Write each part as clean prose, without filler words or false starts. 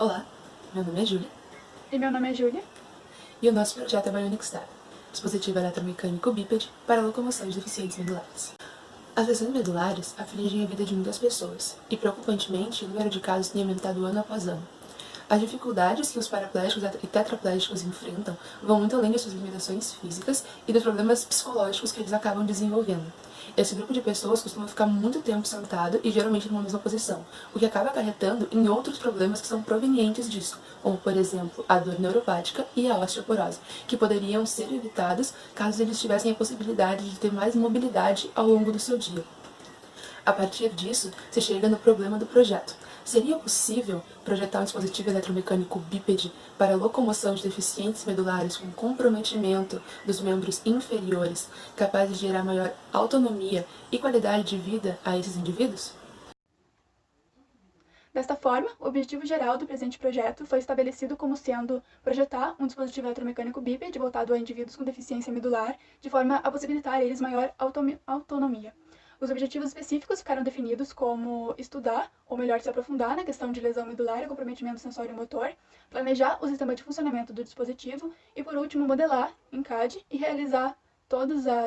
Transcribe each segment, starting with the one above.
Olá, meu nome é Júlia E meu nome é Júlia. e o nosso projeto é Bionic Star, dispositivo eletromecânico bípede para locomoção de deficientes medulares. As lesões medulares afligem a vida de muitas pessoas e, preocupantemente, o número de casos tem aumentado ano após ano. As dificuldades que os paraplégicos e tetraplégicos enfrentam vão muito além de suas limitações físicas e dos problemas psicológicos que eles acabam desenvolvendo. Esse grupo de pessoas costuma ficar muito tempo sentado e geralmente numa mesma posição, o que acaba acarretando em outros problemas que são provenientes disso, como, por exemplo, a dor neuropática e a osteoporose, que poderiam ser evitados caso eles tivessem a possibilidade de ter mais mobilidade ao longo do seu dia. A partir disso, se chega no problema do projeto. Seria possível projetar um dispositivo eletromecânico bípede para locomoção de deficientes medulares com comprometimento dos membros inferiores, capaz de gerar maior autonomia e qualidade de vida a esses indivíduos? Desta forma, o objetivo geral do presente projeto foi estabelecido como sendo projetar um dispositivo eletromecânico bípede voltado a indivíduos com deficiência medular, de forma a possibilitar a eles maior autonomia. Os objetivos específicos ficaram definidos como estudar, ou melhor, se aprofundar na questão de lesão medular e comprometimento sensório-motor, planejar o sistema de funcionamento do dispositivo e, por último, modelar em CAD e realizar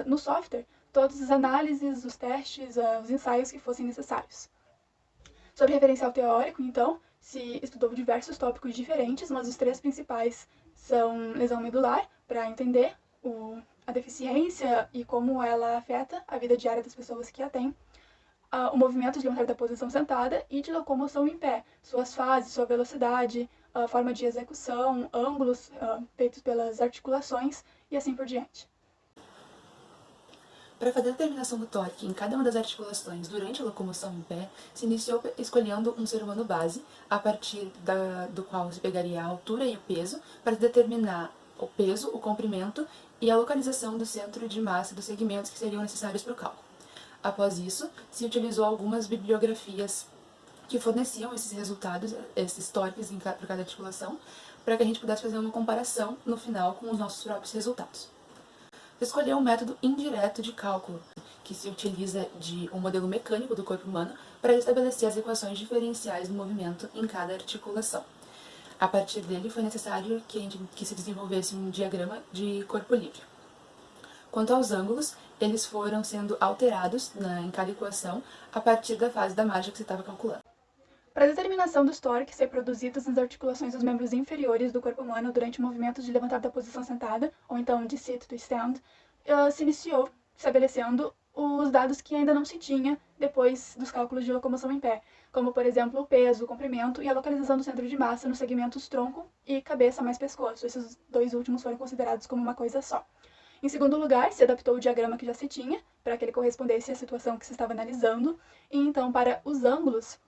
no software todas as análises, os testes, os ensaios que fossem necessários. Sobre referencial teórico, então, se estudou diversos tópicos diferentes, mas os três principais são lesão medular, para entender a deficiência e como ela afeta a vida diária das pessoas que a têm, o movimento de levantar da posição sentada e de locomoção em pé, suas fases, sua velocidade, a forma de execução, ângulos feitos pelas articulações e assim por diante. Para fazer a determinação do torque em cada uma das articulações durante a locomoção em pé, se iniciou escolhendo um ser humano base, a partir do qual se pegaria a altura e o peso, para determinar o peso, o comprimento e a localização do centro de massa dos segmentos que seriam necessários para o cálculo. Após isso, se utilizou algumas bibliografias que forneciam esses resultados, esses torques para cada articulação, para que a gente pudesse fazer uma comparação no final com os nossos próprios resultados. Escolheu um método indireto de cálculo, que se utiliza de um modelo mecânico do corpo humano para estabelecer as equações diferenciais do movimento em cada articulação. A partir dele, foi necessário que se desenvolvesse um diagrama de corpo livre. Quanto aos ângulos, eles foram sendo alterados em cada equação a partir da fase da margem que se estava calculando. Para a determinação dos torques ser produzidos nas articulações dos membros inferiores do corpo humano durante o movimento de levantar da posição sentada, ou então de sit to stand, se iniciou estabelecendo os dados que ainda não se tinha depois dos cálculos de locomoção em pé, como, por exemplo, o peso, o comprimento e a localização do centro de massa nos segmentos tronco e cabeça mais pescoço. Esses dois últimos foram considerados como uma coisa só. Em segundo lugar, se adaptou o diagrama que já se tinha, para que ele correspondesse à situação que se estava analisando, e então, para os ângulos,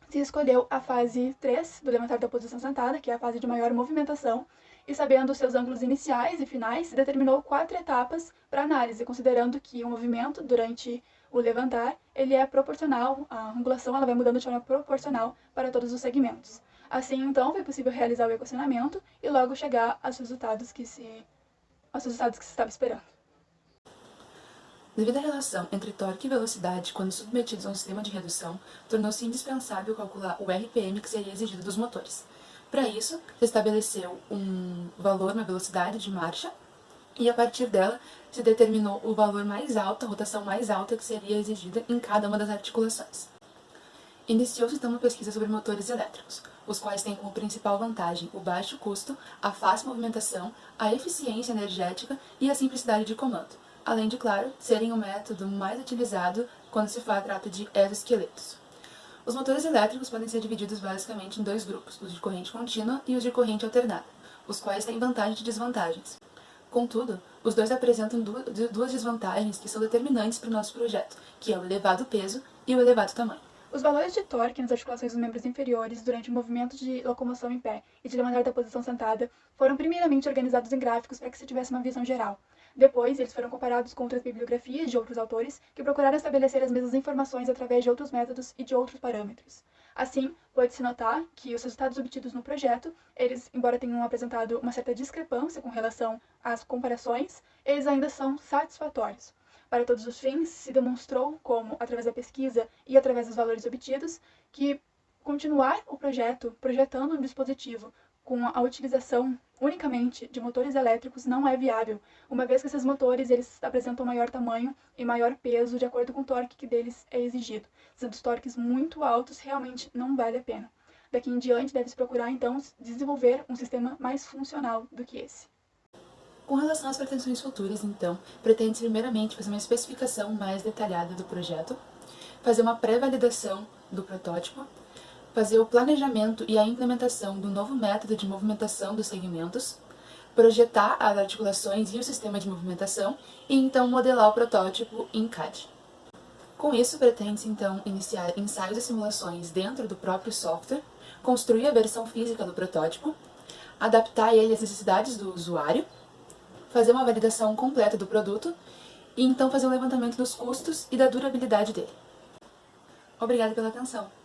se escolheu a fase 3 do levantar da posição sentada, que é a fase de maior movimentação, e sabendo os seus ângulos iniciais e finais, se determinou 4 etapas para análise, considerando que o movimento durante o levantar, ele é proporcional, a angulação ela vai mudando de forma proporcional para todos os segmentos. Assim, então, foi possível realizar o equacionamento e logo chegar aos resultados que se estava esperando. Devido à relação entre torque e velocidade quando submetidos a um sistema de redução, tornou-se indispensável calcular o RPM que seria exigido dos motores. Para isso, se estabeleceu um valor na velocidade de marcha e, a partir dela, se determinou o valor mais alto, a rotação mais alta que seria exigida em cada uma das articulações. Iniciou-se então uma pesquisa sobre motores elétricos, os quais têm como principal vantagem o baixo custo, a fácil movimentação, a eficiência energética e a simplicidade de comando, além de, claro, serem o método mais utilizado quando se trata de exoesqueletos. Os motores elétricos podem ser divididos basicamente em dois grupos, os de corrente contínua e os de corrente alternada, os quais têm vantagens e desvantagens. Contudo, os dois apresentam duas desvantagens que são determinantes para o nosso projeto, que é o elevado peso e o elevado tamanho. Os valores de torque nas articulações dos membros inferiores durante o movimento de locomoção em pé e de levantar da posição sentada foram primeiramente organizados em gráficos para que se tivesse uma visão geral. Depois, eles foram comparados com outras bibliografias de outros autores que procuraram estabelecer as mesmas informações através de outros métodos e de outros parâmetros. Assim, pode-se notar que os resultados obtidos no projeto, eles, embora tenham apresentado uma certa discrepância com relação às comparações, eles ainda são satisfatórios. Para todos os fins, se demonstrou como, através da pesquisa e através dos valores obtidos, que Continuar o projeto projetando um dispositivo com a utilização unicamente de motores elétricos não é viável, uma vez que esses motores eles apresentam maior tamanho e maior peso de acordo com o torque que deles é exigido. Sendo os torques muito altos, realmente não vale a pena. Daqui em diante, deve-se procurar, então, desenvolver um sistema mais funcional do que esse. Com relação às pretensões futuras, então, pretende-se primeiramente fazer uma especificação mais detalhada do projeto, fazer uma pré-validação do protótipo, fazer o planejamento e a implementação do novo método de movimentação dos segmentos, projetar as articulações e o sistema de movimentação e então modelar o protótipo em CAD. Com isso, pretende-se então iniciar ensaios e simulações dentro do próprio software, construir a versão física do protótipo, adaptar ele às necessidades do usuário, fazer uma validação completa do produto e então fazer um levantamento dos custos e da durabilidade dele. Obrigada pela atenção!